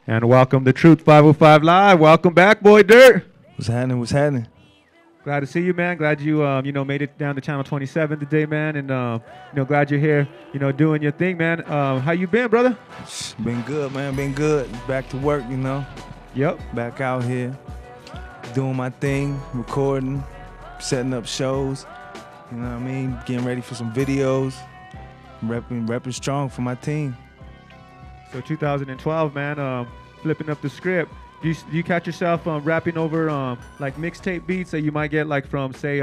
And welcome to Truth505 Live. Welcome back, boy Dirt. What's happening? What's happening? Glad to see you, man. Glad you, made it down to channel 27 today, man. And, glad you're here, doing your thing, man. How you been, brother? Been good, man. Been good. Back to work, Yep. Back out here, doing my thing, recording, setting up shows. You know what I mean? Getting ready for some videos. Repping strong for my team. So 2012, man, flipping up the script. Do you catch yourself rapping over like mixtape beats that you might get like from, say,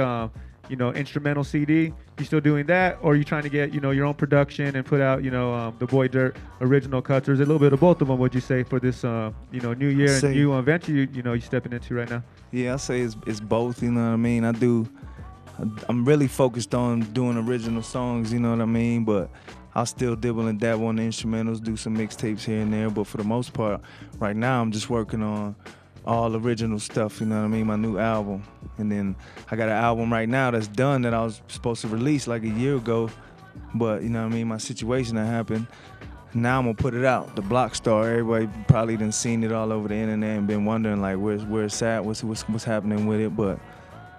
instrumental CD? You still doing that, or are you trying to get your own production and put out the Boy Dirt original cuts? Or is it a little bit of both of them? Would you say for this new year and new venture you stepping into right now? Yeah, I say it's both. You know what I mean? I'm really focused on doing original songs. You know what I mean? But I'll still dibble and dabble on the instrumentals, do some mixtapes here and there, but for the most part, right now I'm just working on all original stuff, you know what I mean, my new album. And then I got an album right now that's done that I was supposed to release like a year ago, but you know what I mean, my situation that happened. Now I'm gonna put it out, The Block Star. Everybody probably done seen it all over the internet and been wondering like where it's at, what's happening with it, but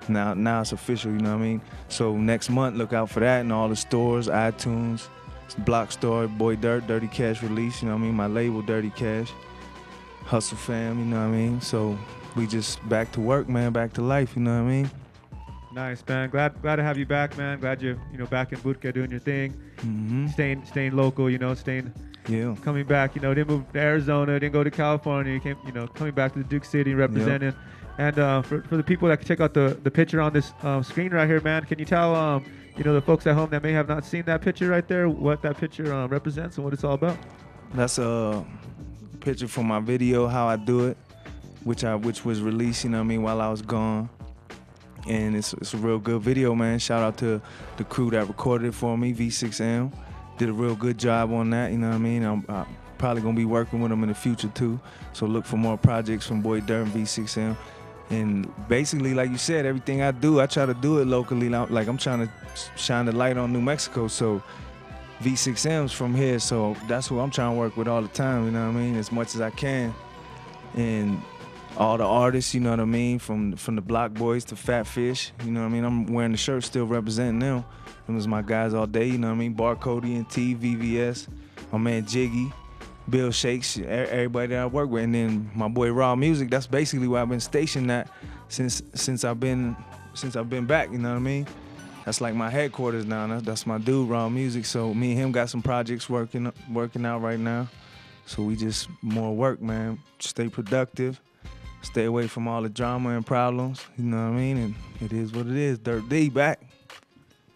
now it's official, you know what I mean? So next month, look out for that in all the stores, iTunes, Block Store, Boy Dirt, DirtyKash release, you know what I mean? My label, DirtyKash, Hustle Fam, you know what I mean? So we just back to work, man, back to life, you know what I mean? Nice, man. Glad to have you back, man. Glad you're back in Bootca doing your thing, staying local, coming back, didn't move to Arizona, didn't go to California, you came, coming back to the Duke City, representing. Yep. And for the people that can check out the picture on this screen right here, man, can you tell the folks at home that may have not seen that picture right there, what that picture represents and what it's all about? That's a picture from my video, How I Do It, which was released, while I was gone. And it's a real good video, man. Shout out to the crew that recorded it for me, V6M. Did a real good job on that, you know what I mean? I'm probably gonna be working with them in the future too. So look for more projects from Boy Dirt and V6M. And basically, like you said, everything I do, I try to do it locally. Like I'm trying to shine the light on New Mexico. So V6M's from here, so that's who I'm trying to work with all the time, you know what I mean? As much as I can. And all the artists, you know what I mean? From the Block Boys to Fat Fish, you know what I mean? I'm wearing the shirt, still representing them. Them was my guys all day, you know what I mean? Barcody and T, VVS, my man Jiggy, Bill Shakes, everybody that I work with, and then my boy Raw Music. That's basically where I've been stationed at since I've been back. You know what I mean? That's like my headquarters now. That's my dude, Raw Music. So me and him got some projects working out right now. So we just more work, man. Stay productive, stay away from all the drama and problems. You know what I mean? And it is what it is. Dirt D back.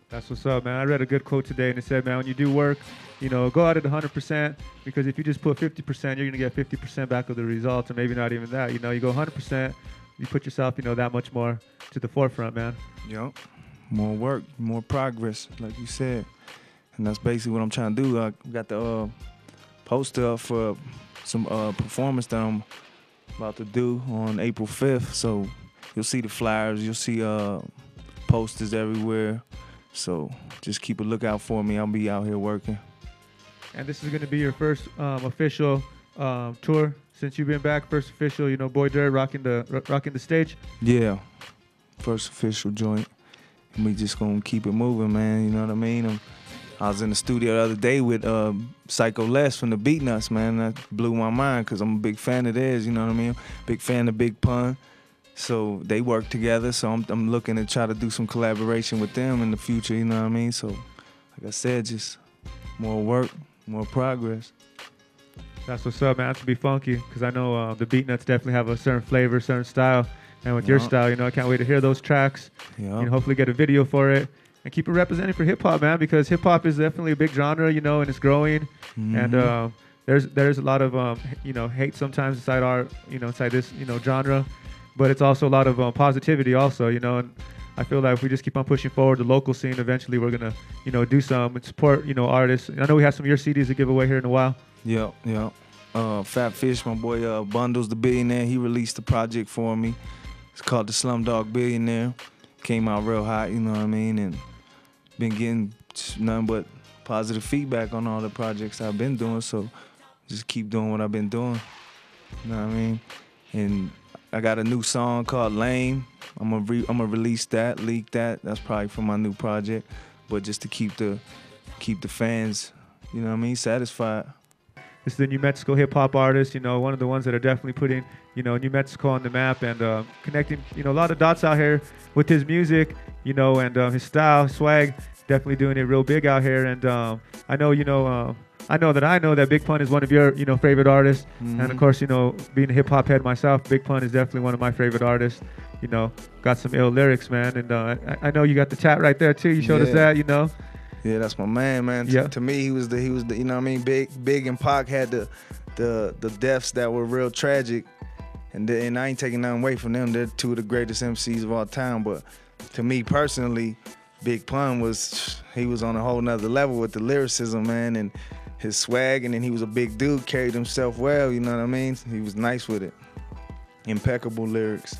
That's what's up, man. I read a good quote today, and it said, man, when you do work, go out at 100%, because if you just put 50%, you're going to get 50% back of the results, or maybe not even that. You go 100%, you put yourself, that much more to the forefront, man. Yep. More work, more progress, like you said. And that's basically what I'm trying to do. I got the poster up for some performance that I'm about to do on April 5th. So you'll see the flyers, you'll see posters everywhere. So just keep a lookout for me. I'll be out here working. And this is going to be your first official tour since you've been back. First official, Boy Dirt rocking the stage. Yeah, first official joint. And we just gonna keep it moving, man. You know what I mean? I was in the studio the other day with Psycho Les from the Beat Nuts, man. That blew my mind because I'm a big fan of theirs. You know what I mean? Big fan of Big Pun. So they work together, so I'm looking to try to do some collaboration with them in the future, you know what I mean? So, like I said, just more work, more progress. That's what's up, man. That's to be funky, because I know the Beat Nuts definitely have a certain flavor, certain style. And with your style, I can't wait to hear those tracks. Hopefully get a video for it. And keep it representing for hip-hop, man, because hip-hop is definitely a big genre, and it's growing. And there's a lot of, hate sometimes inside our, inside this, genre. But it's also a lot of positivity also, and I feel that if we just keep on pushing forward the local scene, eventually we're going to, do some and support, artists. I know we have some of your CDs to give away here in a while. Yeah. Fat Fish, my boy Bundles the Billionaire, he released a project for me. It's called The Slumdog Billionaire. Came out real hot, you know what I mean? And been getting nothing but positive feedback on all the projects I've been doing, so just keep doing what I've been doing. You know what I mean? And I got a new song called Lame. I'm gonna release that, leak that. That's probably for my new project. But just to keep the fans, you know what I mean, satisfied. This is the New Mexico hip hop artist, you know, one of the ones that are definitely putting, you know, New Mexico on the map and connecting, you know, a lot of dots out here with his music, you know, and his style, swag, definitely doing it real big out here. And I know, you know, I know that Big Pun is one of your, you know, favorite artists. Mm-hmm. And of course, you know, being a hip hop head myself, Big Pun is definitely one of my favorite artists. You know, got some ill lyrics, man. And I know you got the chat right there too. You showed us that, you know. Yeah, that's my man. Yeah. To me, he was the, you know what I mean? Big and Pac had the deaths that were real tragic. And I ain't taking nothing away from them. They're two of the greatest MCs of all time. But to me personally, Big Pun was on a whole nother level with the lyricism, man, and his swag. And then he was a big dude, carried himself well, you know what I mean? He was nice with it. Impeccable lyrics.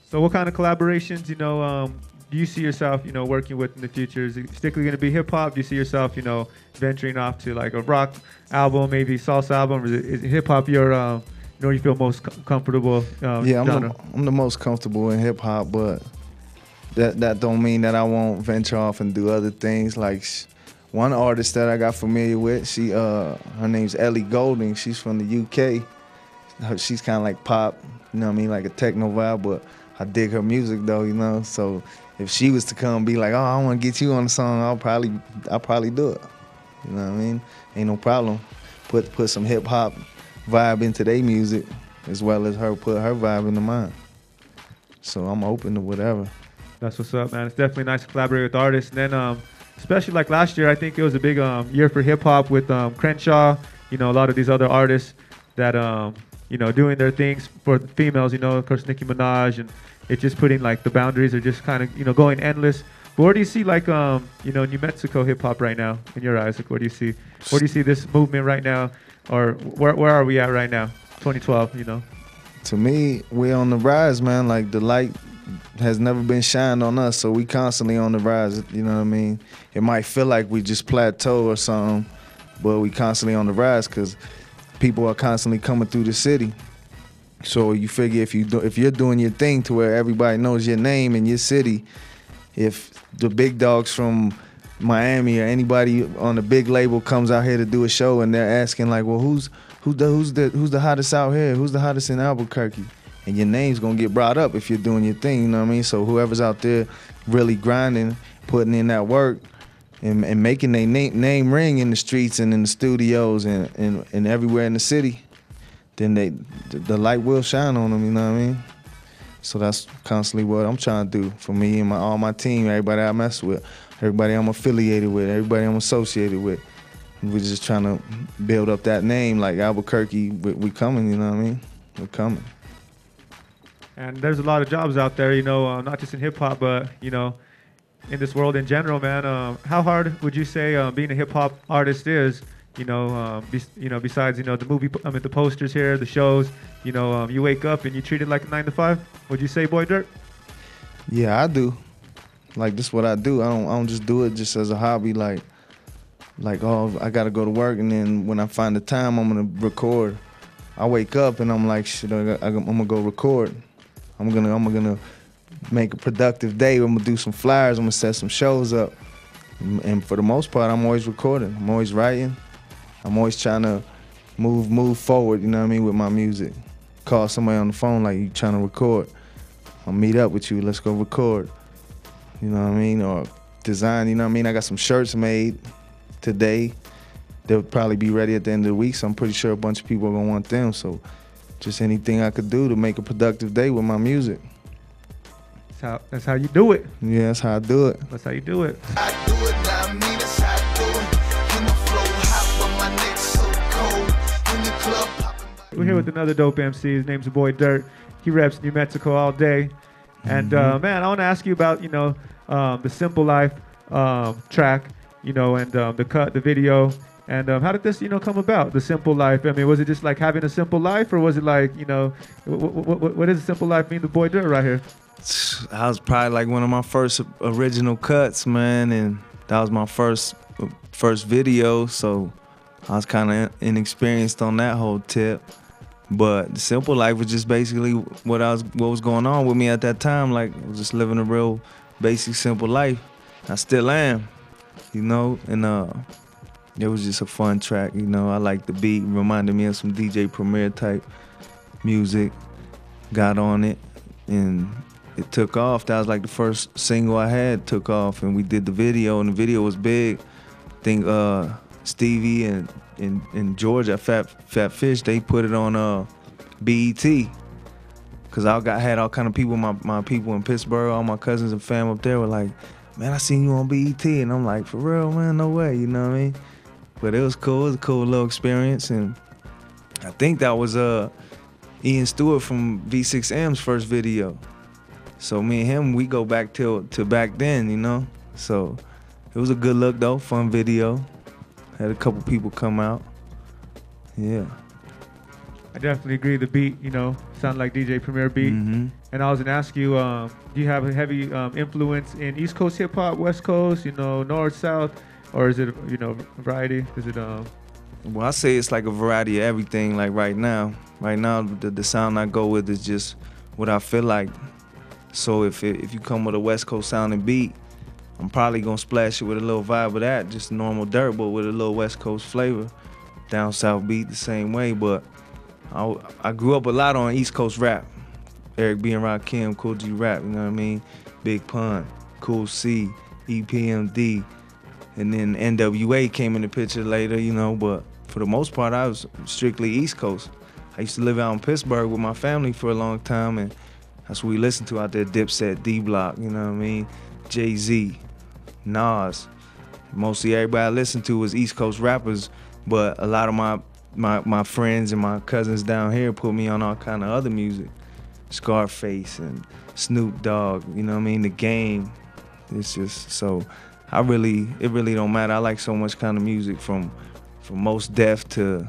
So what kind of collaborations, you know, do you see yourself, you know, working with in the future? Is it strictly going to be hip hop? Do you see yourself, you know, venturing off to like a rock album, maybe salsa album? Or is it hip hop your, you know, you feel most comfortable? Yeah, I'm the most comfortable in hip hop, but that don't mean that I won't venture off and do other things. Like one artist that I got familiar with, her name's Ellie Goulding. She's from the UK. She's kind of like pop, you know what I mean, like a techno vibe, but I dig her music though, you know. So if she was to come and be like, oh, I want to get you on the song, I'll probably do it. You know what I mean? Ain't no problem. Put some hip hop vibe into their music as well as her put her vibe into mine. So I'm open to whatever. That's what's up, man. It's definitely nice to collaborate with artists. And then especially like last year, I think it was a big year for hip hop with Crenshaw, you know, a lot of these other artists that you know, doing their things for females, you know, of course, Nicki Minaj, and it's just putting like the boundaries are just kind of, you know, going endless. But where do you see like, you know, New Mexico hip hop right now in your eyes? Like, where do you see this movement right now? Or where are we at right now? 2012, you know? To me, we're on the rise, man. Like the light has never been shined on us, so we constantly on the rise, you know what I mean? It might feel like we just plateau or something, but we constantly on the rise because people are constantly coming through the city. So you figure if you're doing your thing to where everybody knows your name in your city, if the big dogs from Miami or anybody on the big label comes out here to do a show and they're asking like, well, who's the hottest out here? Who's the hottest in Albuquerque? And your name's gonna get brought up if you're doing your thing, you know what I mean? So whoever's out there really grinding, putting in that work, and making their name ring in the streets and in the studios and everywhere in the city, then the light will shine on them, you know what I mean? So that's constantly what I'm trying to do for me and all my team, everybody I mess with, everybody I'm affiliated with, everybody I'm associated with. We're just trying to build up that name like Albuquerque, we coming, you know what I mean? We're coming. And there's a lot of jobs out there, you know, not just in hip hop, but, you know, in this world in general, man. How hard would you say being a hip hop artist is? You know, besides the movie, the posters here, the shows. You know, you wake up and you treat it like a 9 to 5. Would you say, boy, Dirrt? Yeah, I do. Like this, is what I do. I don't just do it just as a hobby. Like oh, I gotta go to work, and then when I find the time, I'm gonna record. I wake up and I'm like, shit, I'm gonna go record. I'm gonna make a productive day. I'm gonna do some flyers. I'm gonna set some shows up. And for the most part, I'm always recording. I'm always writing. I'm always trying to move forward, you know what I mean, with my music. Call somebody on the phone like, you trying to record. I'll meet up with you, let's go record. You know what I mean? Or design, you know what I mean? I got some shirts made today. They'll probably be ready at the end of the week, so I'm pretty sure a bunch of people are gonna want them. So just anything I could do to make a productive day with my music. That's how you do it. Yeah, that's how I do it. That's how you do it. I do it, now I mean that's how I do it. Keep my flow hot, but my neck so cold. In the club popping. We're here with another dope MC. His name's the boy Dirrt. He reps New Mexico all day. And man, I want to ask you about, you know, the Simple Life track, you know, and the video. And how did this, you know, come about? The Simple Life. I mean, was it just like having a simple life, or was it like, you know, what does a simple life mean? The boy Dirrt right here. I was probably like one of my first original cuts, man, and that was my first video, so I was kind of inexperienced on that whole tip. But Simple Life was just basically what was going on with me at that time. Like, I was just living a real basic, simple life. I still am, you know, and it was just a fun track, you know. I liked the beat, reminded me of some DJ Premier type music. Got on it, and it took off. That was like the first single I had, took off, and we did the video, and the video was big. I think Stevie and George at Fat Fish, they put it on BET. Cause I had all kind of people, my people in Pittsburgh, all my cousins and fam up there were like, man, I seen you on BET. And I'm like, for real, man, no way, you know what I mean? But it was cool, it was a cool little experience. And I think that was Ian Stewart from V6M's first video. So me and him, we go back to back then, you know? So it was a good look though, fun video. Had a couple people come out, yeah. I definitely agree. The beat, you know, sound like DJ Premier beat. Mm-hmm. And I was gonna ask you, do you have a heavy influence in East Coast hip hop, West Coast, you know, North, South, or is it, you know, variety? Is it Well, I say it's like a variety of everything. Like right now, the sound I go with is just what I feel like. So if you come with a West Coast sounding beat, I'm probably gonna splash it with a little vibe of that, just normal dirt, but with a little West Coast flavor. Down South beat the same way, but I grew up a lot on East Coast rap. Eric B and Rakim, Cool G Rap, you know what I mean? Big Pun, Cool C, EPMD, and then NWA came in the picture later, you know, but for the most part, I was strictly East Coast. I used to live out in Pittsburgh with my family for a long time, and that's what we listened to out there, Dipset, D-Block, you know what I mean? Jay-Z, Nas. Mostly everybody I listened to was East Coast rappers, but a lot of my friends and my cousins down here put me on all kind of other music. Scarface and Snoop Dogg, you know what I mean? The Game. It's just, so it really don't matter. I like so much kind of music from Mos Def to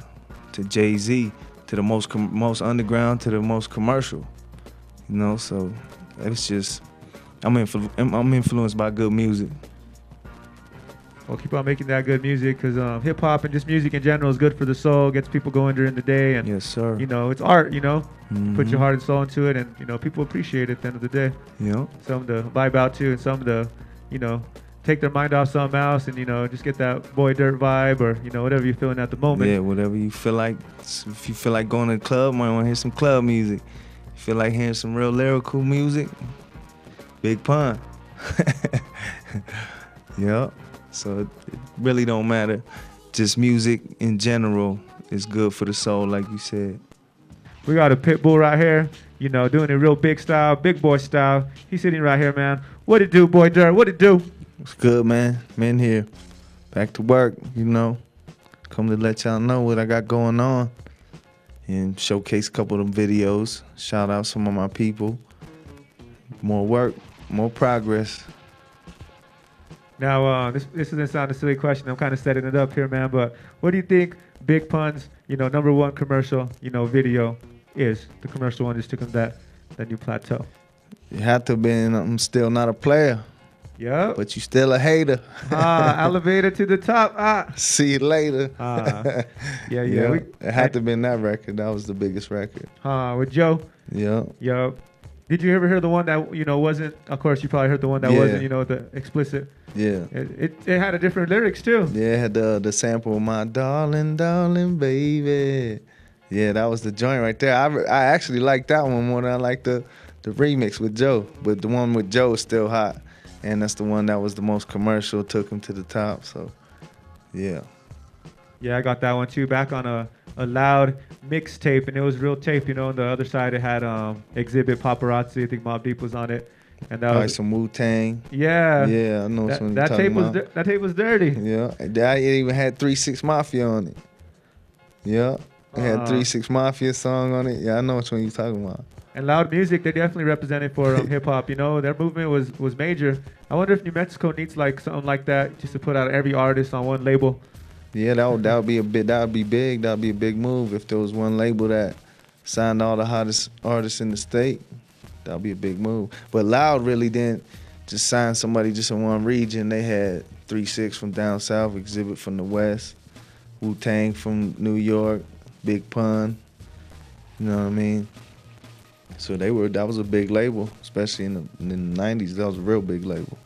Jay-Z, to the most underground to the most commercial. You know, so it's just, I'm influenced by good music. Well, keep on making that good music, because hip hop and just music in general is good for the soul, gets people going during the day, and yes, sir. You know, it's art. You know, Mm-hmm. put your heart and soul into it, and you know, people appreciate it at the end of the day. Yeah. Some to vibe out to, and some to, you know, take their mind off something else, and you know, just get that boy dirt vibe, or you know, whatever you're feeling at the moment. Yeah, whatever you feel like. If you feel like going to the club, might want to hear some club music. You feel like hearing some real lyrical music, Big Pun. Yeah. So it really don't matter. Just music in general is good for the soul, like you said. We got a pit bull right here, you know, doing it real big style, big boy style. He's sitting right here, man. What it do, boy Dirt? What it do? What's good, man? Men here. Back to work, you know. Come to let y'all know what I got going on and showcase a couple of them videos. Shout out some of my people. More work, more progress. Now, this doesn't sound a silly question. I'm kind of setting it up here, man. But what do you think Big Pun's, you know, #1 commercial, you know, video is? The commercial one just took him that new plateau. You have to be. I'm still not a player. Yep. But you still a hater. Elevator to the top. See you later. Yeah. It had to be that record. That was the biggest record. With Joe. Yeah. Yep. Did you ever hear the one that, you know, wasn't, of course you probably heard the one that wasn't, you know, the explicit. Yeah. It had a different lyrics too. Yeah, it had the sample, my darling, darling baby. Yeah, that was the joint right there. I actually like that one more than I like the remix with Joe. But the one with Joe is still hot. And that's the one that was the most commercial, took him to the top, so yeah. Yeah, I got that one too, back on a loud mixtape, and it was real tape, you know. On the other side, it had Exhibit, Paparazzi. I think Mobb Deep was on it, and that was some Wu-Tang. Yeah, yeah, I know what you're that talking tape about. that tape was dirty. Yeah, it even had 3 6 Mafia on it. Yeah, it had 3 6 Mafia song on it. Yeah, I know which one you're talking about. And loud music, they definitely represented for hip hop. You know, their movement was major. I wonder if New Mexico needs like something like that, just to put out every artist on one label. Yeah, that would be big. That would be a big move if there was one label that signed all the hottest artists in the state. That would be a big move. But Loud really didn't just sign somebody just in one region. They had 3 6 from down south, Exhibit from the west, Wu-Tang from New York, Big Pun. You know what I mean? So that was a big label, especially in the 90s. That was a real big label.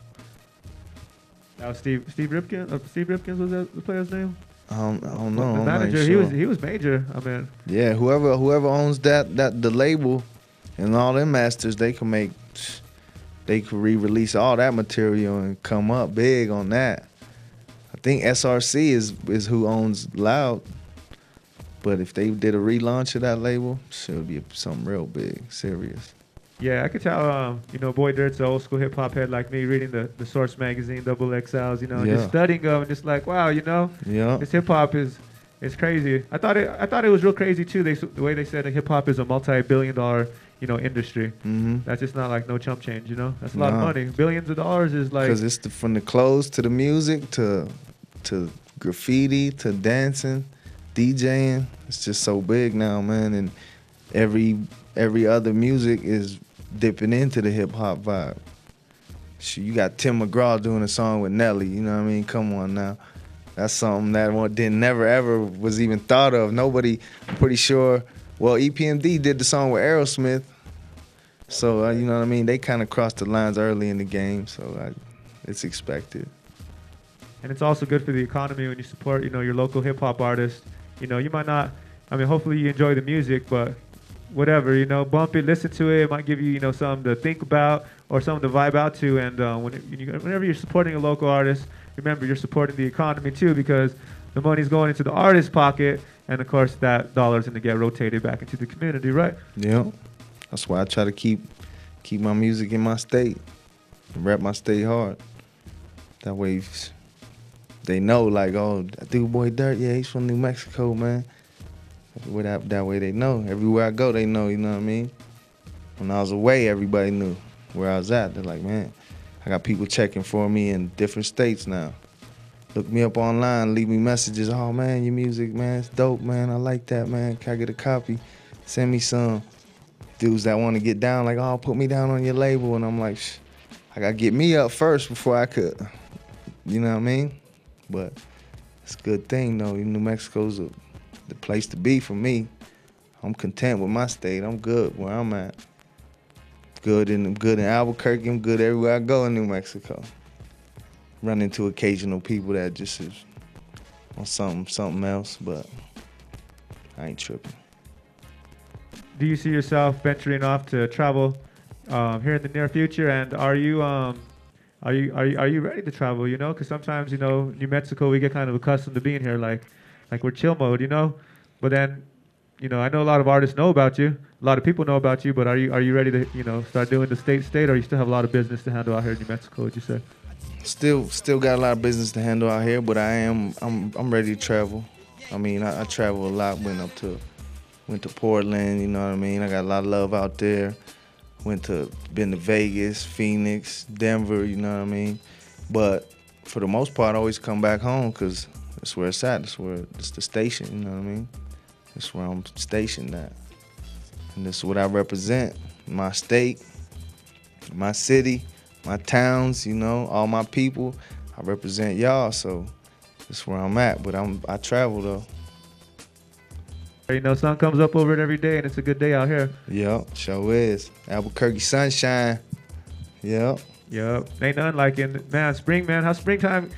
That was Steve Ripken. Steve Ripkins was that the player's name? I don't know. The manager. Sure. He was major. I mean. Yeah, whoever owns the label and all them masters, they could re-release all that material and come up big on that. I think SRC is who owns Loud. But if they did a relaunch of that label, it would be something real big, serious. Yeah, I could tell, Boy Dirt's an old school hip hop head like me, reading the Source magazine, Double XLs, just studying them, and just like, wow, this hip hop is crazy. I thought it was real crazy too. The way they said that hip hop is a multi-billion-dollar, industry. Mm-hmm. That's just not like no chump change, That's a lot of money. Billions of dollars is like. Because it's from the clothes to the music to graffiti to dancing. DJing, it's just so big now, man, and every other music is dipping into the hip hop vibe. You got Tim McGraw doing a song with Nelly, you know what I mean? Come on now, that's something that never ever was even thought of. Nobody, I'm pretty sure. Well, EPMD did the song with Aerosmith, so you know what I mean. They kind of crossed the lines early in the game, so it's expected. And it's also good for the economy when you support, your local hip hop artists. You might not, hopefully you enjoy the music, but whatever, bump it, listen to it. It might give you, something to think about or something to vibe out to. And whenever you're supporting a local artist, remember you're supporting the economy too, because the money's going into the artist's pocket, and of course that dollar's going to get rotated back into the community, right? Yeah, that's why I try to keep my music in my state, and rep my state hard. That way they know, like, oh, that dude Boy Dirt, yeah, he's from New Mexico, man. That way they know. Everywhere I go, they know, you know what I mean? When I was away, everybody knew where I was at. They're like, man, I got people checking for me in different states now. Look me up online, leave me messages. Oh, man, your music, man, it's dope, man. I like that, man. Can I get a copy? Send me some. Dudes that want to get down, like, oh, put me down on your label. And I'm like, I got to get me up first before I could. You know what I mean? But it's a good thing, though. New Mexico's the place to be for me. I'm content with my state. I'm good where I'm at. Good in Albuquerque. I'm good everywhere I go in New Mexico. Run into occasional people that just is on something else, but I ain't tripping. Do you see yourself venturing off to travel here in the near future? And are you ready to travel? Because sometimes New Mexico, we get kind of accustomed to being here, like we're chill mode, But then, I know a lot of artists know about you, a lot of people know about you. But are you ready to start doing the state, or you still have a lot of business to handle out here in New Mexico? Would you say? Still got a lot of business to handle out here, but I'm ready to travel. I travel a lot. Went to Portland, you know what I mean? I got a lot of love out there. Been to Vegas, Phoenix, Denver, you know what I mean? But for the most part, I always come back home because that's where it's at. It's the station, you know what I mean? That's where I'm stationed at. And this is what I represent. My state, my city, my towns, all my people. I represent y'all, so that's where I'm at. But I travel, though. Sun comes up over it every day, and it's a good day out here. Yep, sure is. Albuquerque sunshine. Yep. Ain't nothing like it. Man, spring, man. How's springtime,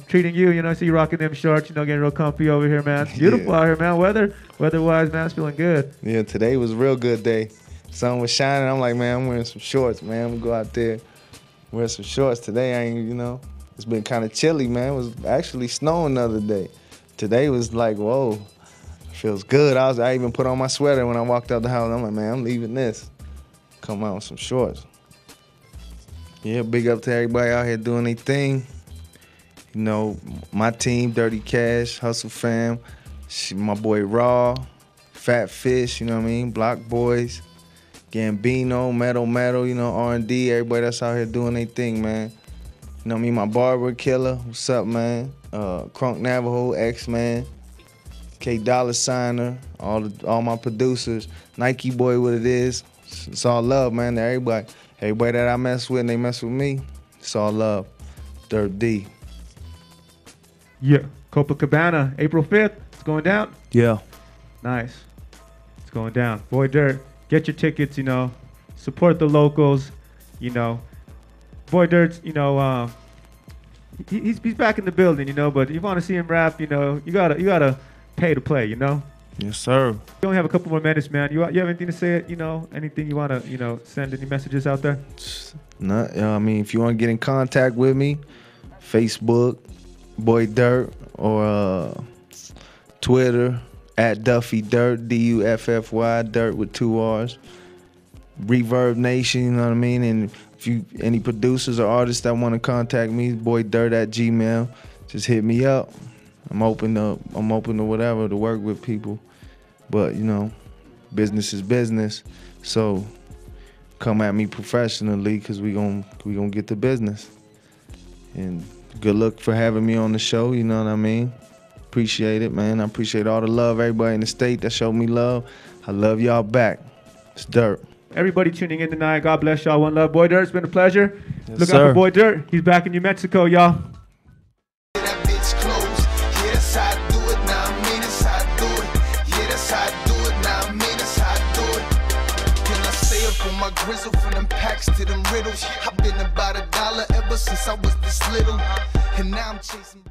treating you? I see you rocking them shorts, getting real comfy over here, man. It's beautiful out here, man. Weather-wise, man, it's feeling good. Yeah, today was a real good day. Sun was shining. I'm like, man, I'm wearing some shorts, man. I'm gonna go out there, wear some shorts. Today, I ain't, it's been kind of chilly, man. It was actually snowing the other day. Today was like, whoa. Feels good. I even put on my sweater when I walked out the house. I'm like, man, I'm leaving this. Come out with some shorts. Yeah, big up to everybody out here doing their thing. My team, DirrtyKash, Hustle Fam, my boy Raw, Fat Fish, you know what I mean? Block Boys, Gambino, Metal, R&D, everybody that's out here doing their thing, man. You know what I mean? My barber killer, what's up, man? Crunk Navajo, X-Man. K Dollar Signer, all my producers, Nike Boy, what it is. It's all love, man. Everybody that I mess with and they mess with me, it's all love. Dirt D. Yeah, Copacabana, April 5th. It's going down. Yeah. Nice. It's going down. Boy Dirt, get your tickets, you know. Support the locals, you know. Boy Dirt's, you know, he's back in the building, you know, but if you want to see him rap, you know, you gotta pay to play, you know. Yes, sir. We only have a couple more minutes, man. You have anything to say? You know, anything you want to, you know, send any messages out there? No, I mean, if you want to get in contact with me, Facebook, Boy Dirt, or Twitter, @DuffyDirt, DUFFY, Dirt with 2 R's. Reverb Nation, you know what I mean? And if you any producers or artists that want to contact me, boydirt@gmail, just hit me up. I'm open to whatever, to work with people. But, you know, business is business. So come at me professionally, because we gonna get to business. And good luck for having me on the show, you know what I mean? Appreciate it, man. I appreciate all the love, everybody in the state that showed me love. I love y'all back. It's Dirt. Everybody tuning in tonight, God bless y'all. One love. Boy Dirt, it's been a pleasure. Yes, Look sir. out for Boy Dirt. He's back in New Mexico, y'all. My grizzle from them packs to them riddles. I've been about $1 ever since I was this little, and now I'm chasing.